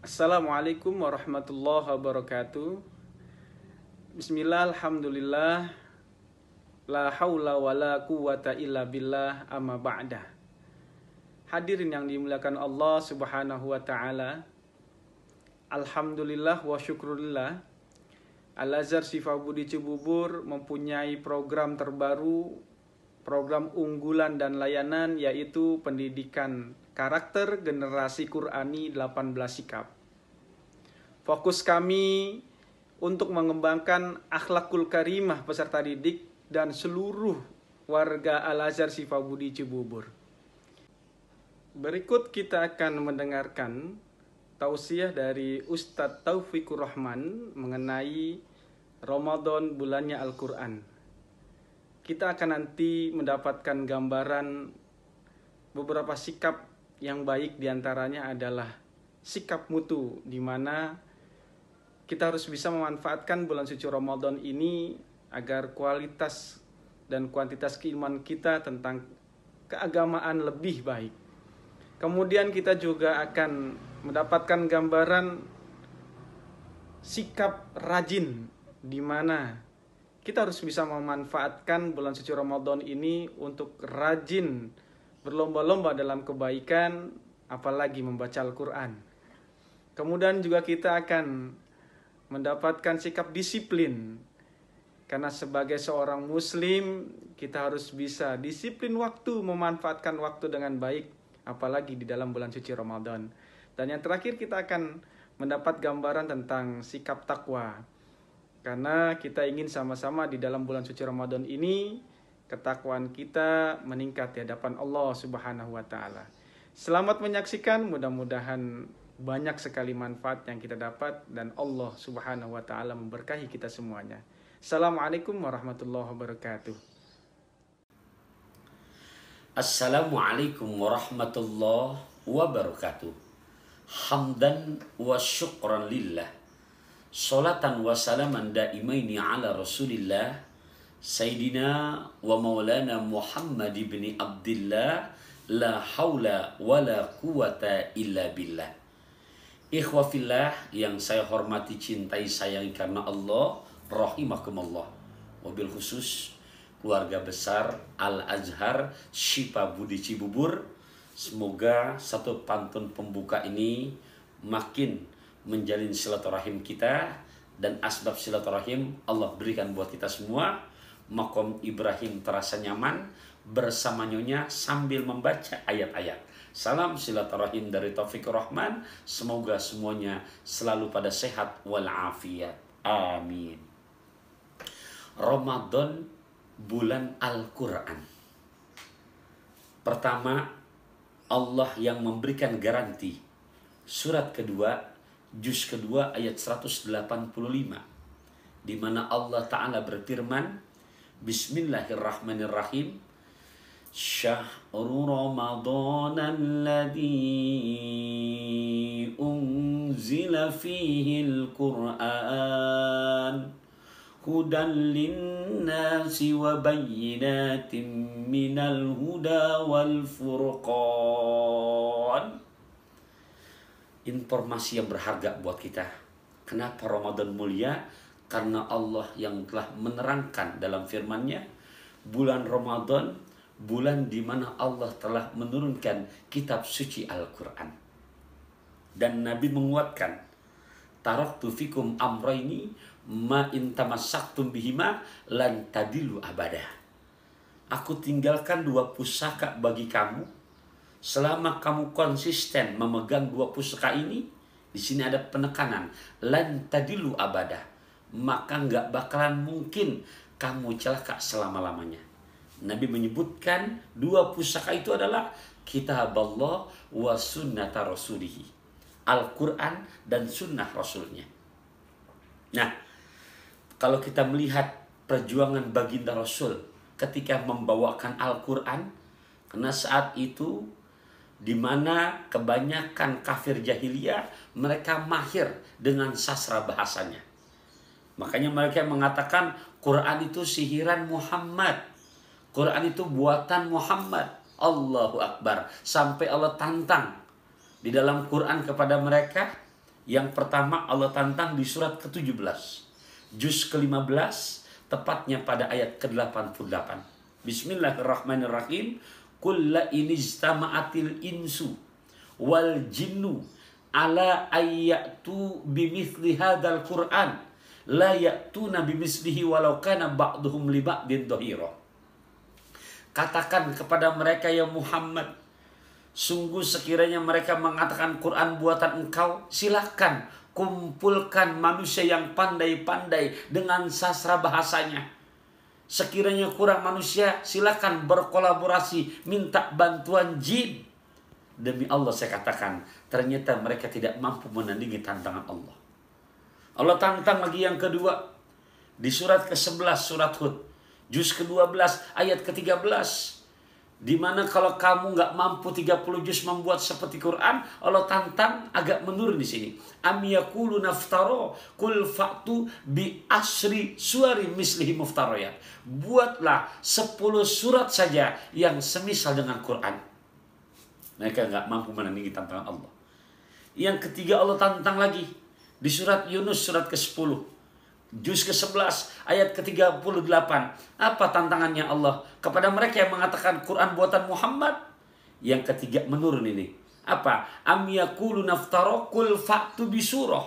Assalamualaikum warahmatullahi wabarakatuh. Bismillah, alhamdulillah, la haula wa la quwata illa billah, amma ba'dah. Hadirin yang dimuliakan Allah subhanahu wa ta'ala, alhamdulillah wa syukurillah, Al-Azhar Shifabudi Cibubur mempunyai program terbaru, program unggulan dan layanan, yaitu pendidikan karakter generasi Qur'ani 18 sikap. Fokus kami untuk mengembangkan akhlakul karimah peserta didik dan seluruh warga Al-Azhar Shifabudi Cibubur. Berikut kita akan mendengarkan tausiah dari Ustadz Taufikur Rahman mengenai Ramadan bulannya Al-Quran. Kita akan nanti mendapatkan gambaran beberapa sikap yang baik, diantaranya adalah sikap mutu, di mana kita harus bisa memanfaatkan bulan suci Ramadan ini agar kualitas dan kuantitas keimanan kita tentang keagamaan lebih baik. Kemudian kita juga akan mendapatkan gambaran sikap rajin, di mana kita harus bisa memanfaatkan bulan suci Ramadan ini untuk rajin berlomba-lomba dalam kebaikan, apalagi membaca Al-Quran. Kemudian juga kita akan mendapatkan sikap disiplin, karena sebagai seorang muslim kita harus bisa disiplin waktu, memanfaatkan waktu dengan baik, apalagi di dalam bulan suci Ramadan. Dan yang terakhir kita akan mendapat gambaran tentang sikap takwa, karena kita ingin sama-sama di dalam bulan suci Ramadan ini ketakwaan kita meningkat di hadapan Allah Subhanahu wa taala. Selamat menyaksikan, mudah-mudahan banyak sekali manfaat yang kita dapat dan Allah Subhanahu wa taala memberkahi kita semuanya. Assalamualaikum warahmatullahi wabarakatuh. Assalamualaikum warahmatullahi wabarakatuh. Hamdan wa syukran lillah, salatan wa salaman daimaini ala rasulillah, Sayyidina wa maulana Muhammad ibn Abdillah, la hawla wa la quwata illa billah. Ikhwa fillah yang saya hormati, cintai, sayangi karena Allah, rahimakumullah. Wabil khusus keluarga besar Al-Azhar Shifabudi Cibubur, semoga satu pantun pembuka ini makin menjalin silaturahim kita, dan asbab silaturahim Allah berikan buat kita semua. Makom Ibrahim terasa nyaman bersama nyonya sambil membaca ayat-ayat. Salam silaturahim dari Taufikur Rahman. Semoga semuanya selalu pada sehat walafiat. Amin. Ramadan bulan Al-Quran. Pertama, Allah yang memberikan garansi. Surat kedua, juz kedua ayat 185, di mana Allah Ta'ala berfirman, Bismillahirrahmanirrahim, Syahru Ramadan alladhi unzila fihi al-Quran hudan linnasi wa bayyinatin minal huda wal furqan. Informasi yang berharga buat kita. Kenapa Ramadan mulia? Karena Allah yang telah menerangkan dalam firman-Nya, bulan Ramadan, bulan di mana Allah telah menurunkan kitab suci Al-Quran. Dan Nabi menguatkan, taraktu fikum amraini ma in tamassaktum bihima lan tadilu abada. Aku tinggalkan dua pusaka bagi kamu, selama kamu konsisten memegang dua pusaka ini. Di sini ada penekanan, lan tadilu abada, maka nggak bakalan mungkin kamu celaka selama-lamanya. Nabi menyebutkan dua pusaka itu adalah kitab Allah wa sunnata rasulihi, Al-Quran dan sunnah Rasulnya. Nah, kalau kita melihat perjuangan baginda Rasul ketika membawakan Al-Quran, karena saat itu di mana kebanyakan kafir jahiliyah mereka mahir dengan sastra bahasanya. Makanya mereka mengatakan Quran itu sihiran Muhammad, Quran itu buatan Muhammad. Allahu Akbar. Sampai Allah tantang di dalam Quran kepada mereka, Yang pertama Allah tantang di surat ke-17, juz ke-15, tepatnya pada ayat ke-88. Bismillahirrahmanirrahim. Qul la inijtama'atil insu wal jinnu ala ayyatu bimithli hadzal Qur'an la ya'tuna bimithlihi walau kana ba'duhum li ba'din dhahira. Katakan kepada mereka ya Muhammad, sungguh sekiranya mereka mengatakan Quran buatan engkau, silakan kumpulkan manusia yang pandai-pandai dengan sastra bahasanya. Sekiranya kurang manusia, silakan berkolaborasi, minta bantuan jin. Demi Allah saya katakan, ternyata mereka tidak mampu menandingi tantangan Allah. Allah tantang lagi yang kedua di surat ke-11 surat Hud, juz ke-12 ayat ke-13. Di mana kalau kamu nggak mampu 30 juz membuat seperti Quran, Allah tantang agak menurun di sini. Am yaqulu naftaro qul fa'tu bi asri suwari mislihi muftariyat. Buatlah 10 surat saja yang semisal dengan Quran. Mereka nggak mampu menandingi tantangan Allah. Yang ketiga Allah tantang lagi di surat Yunus surat ke-10. Juz ke-11 ayat ke-38. Apa tantangannya Allah kepada mereka yang mengatakan Quran buatan Muhammad? Yang ketiga menurun ini. Apa? Am yaqulu naftara qul fa'tu bisurah.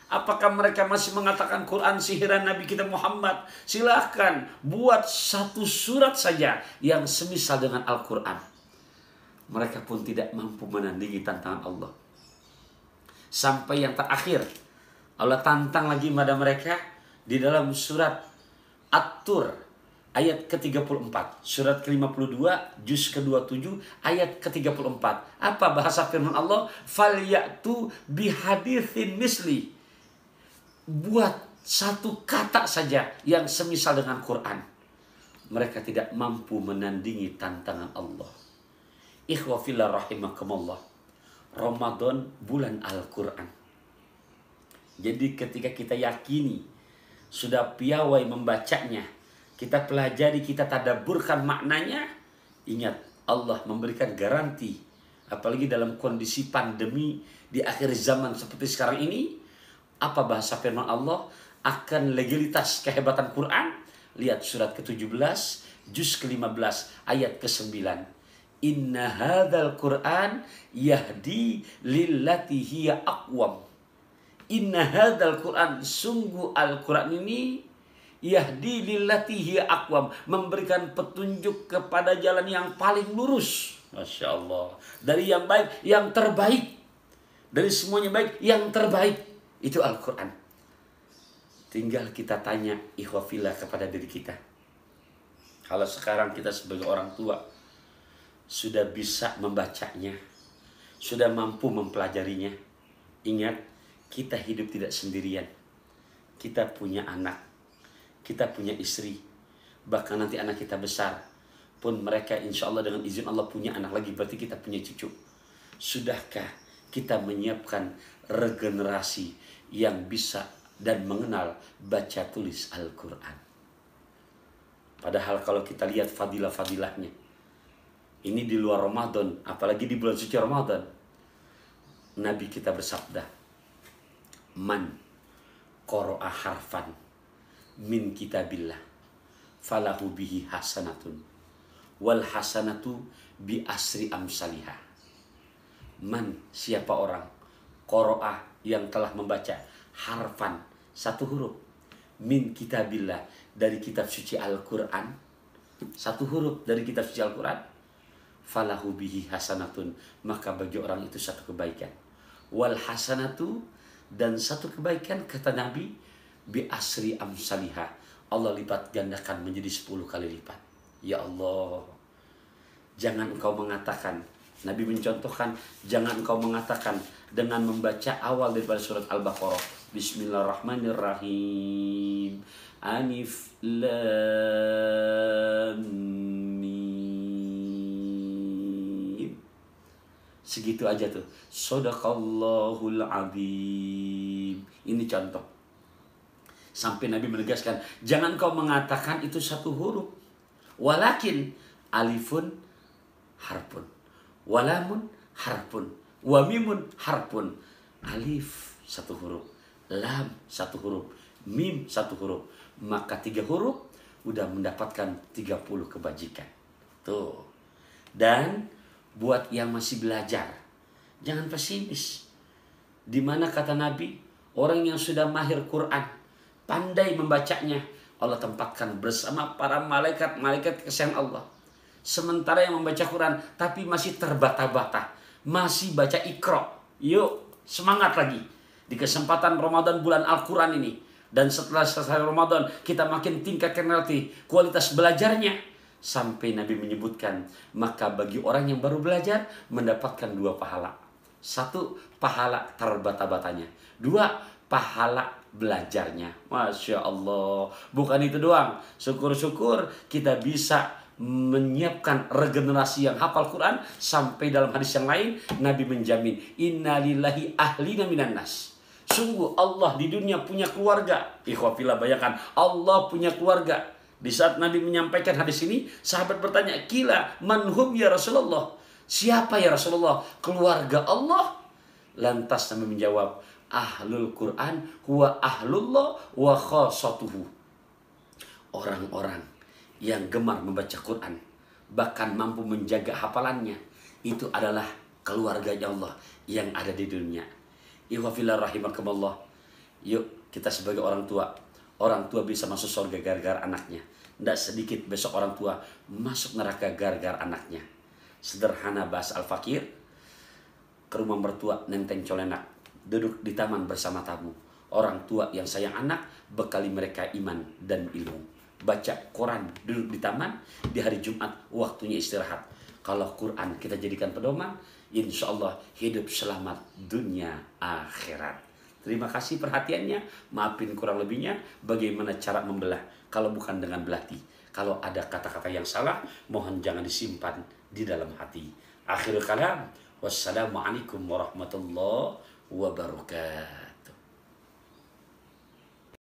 Apakah mereka masih mengatakan Quran sihiran Nabi kita Muhammad? Silahkan buat 1 surat saja yang semisal dengan Al-Quran. Mereka pun tidak mampu menandingi tantangan Allah. Sampai yang terakhir Allah tantang lagi pada mereka di dalam surat At-Tur ayat ke-34. Surat ke-52 juz ke-27 ayat ke-34. Apa bahasa firman Allah? Falyatu bihaditsin misli. Buat 1 kata saja yang semisal dengan Quran. Mereka tidak mampu menandingi tantangan Allah. Ikhwa fillah rahimakumullah. Ramadan bulan Al-Quran. Jadi ketika kita yakini, sudah piawai membacanya, kita pelajari, kita tadabburkan maknanya, ingat Allah memberikan garansi. Apalagi dalam kondisi pandemi di akhir zaman seperti sekarang ini, apa bahasa firman Allah akan legalitas kehebatan Quran? Lihat surat ke-17, juz ke-15, ayat ke-9. Inna hadzal Quran yahdi lillati hiya aqwam. Inna hadzal Quran, sungguh Al-Quran ini yahdi lillati hiya aqwam, memberikan petunjuk kepada jalan yang paling lurus. Masya Allah. Dari yang baik, yang terbaik. Dari semuanya baik, yang terbaik. Itu Al-Quran. Tinggal kita tanya ikhwafillah kepada diri kita. Kalau sekarang kita sebagai orang tua sudah bisa membacanya, sudah mampu mempelajarinya, ingat, kita hidup tidak sendirian. Kita punya anak, kita punya istri, bahkan nanti anak kita besar pun mereka insya Allah dengan izin Allah punya anak lagi, berarti kita punya cucu. Sudahkah kita menyiapkan regenerasi yang bisa dan mengenal baca tulis Al-Quran? Padahal kalau kita lihat fadilah-fadilahnya, ini di luar Ramadan, apalagi di bulan suci Ramadan, Nabi kita bersabda, man qara'a harfan min kitabillah falahu bihi hasanatun wal hasanatu bi asri amsalihah. Man, siapa orang qara'a yang telah membaca harfan 1 huruf min kitabillah dari kitab suci Al-Quran, 1 huruf dari kitab suci Al-Quran, falahu bihi hasanatun, maka bagi orang itu 1 kebaikan. Wal hasanatu, dan 1 kebaikan kata Nabi, bi asri amsalihah, Allah lipat gandakan menjadi 10 kali lipat. Ya Allah, jangan engkau mengatakan, Nabi mencontohkan, jangan engkau mengatakan dengan membaca awal daripada surat Al-Baqarah, Bismillahirrahmanirrahim, Alif Lam Mim, segitu aja tuh. Shadaqallahul Azim. Ini contoh. Sampai Nabi menegaskan, jangan kau mengatakan itu 1 huruf. Walakin alifun harpun, walamun harpun, wamimun harpun. Alif satu huruf, lam satu huruf, mim satu huruf, maka 3 huruf udah mendapatkan 30 kebajikan. Tuh. Dan buat yang masih belajar, jangan pesimis. Di mana kata Nabi, orang yang sudah mahir Quran, pandai membacanya, Allah tempatkan bersama para malaikat kesayangan Allah. Sementara yang membaca Quran tapi masih terbata-bata, masih baca Iqra. Yuk, semangat lagi di kesempatan Ramadan bulan Al-Quran ini. Dan setelah selesai Ramadan, kita makin tingkatkan nanti kualitas belajarnya. Sampai Nabi menyebutkan, maka bagi orang yang baru belajar mendapatkan 2 pahala. 1, pahala terbata-batanya. 2, pahala belajarnya. Masya Allah. Bukan itu doang. Syukur-syukur kita bisa menyiapkan regenerasi yang hafal Quran. Sampai dalam hadis yang lain Nabi menjamin, innalillahi ahlina minan nas. Sungguh Allah di dunia punya keluarga. Ikhwafillah, bayangkan Allah punya keluarga. Di saat Nabi menyampaikan hadis ini, sahabat bertanya, kila manhum ya Rasulullah, siapa ya Rasulullah keluarga Allah? Lantas Nabi menjawab, ahlul Quran huwa ahlullah wa khasatuhu. Orang-orang yang gemar membaca Quran, bahkan mampu menjaga hafalannya, itu adalah keluarga Allah yang ada di dunia. Ikhwafillah rahimakumullah. Yuk kita sebagai orang tua bisa masuk surga gara-gara anaknya. Tidak sedikit besok orang tua masuk neraka gara-gara anaknya. Sederhana bahasa Al-Fakir, ke rumah mertua nenteng colenak, duduk di taman bersama tamu. Orang tua yang sayang anak, bekali mereka iman dan ilmu. Baca Quran, duduk di taman, di hari Jumat waktunya istirahat. Kalau Quran kita jadikan pedoman, insya Allah hidup selamat dunia akhirat. Terima kasih perhatiannya. Maafin kurang lebihnya. Bagaimana cara membelah kalau bukan dengan belati. Kalau ada kata-kata yang salah, mohon jangan disimpan di dalam hati. Akhirul kalam. Wassalamualaikum warahmatullahi wabarakatuh.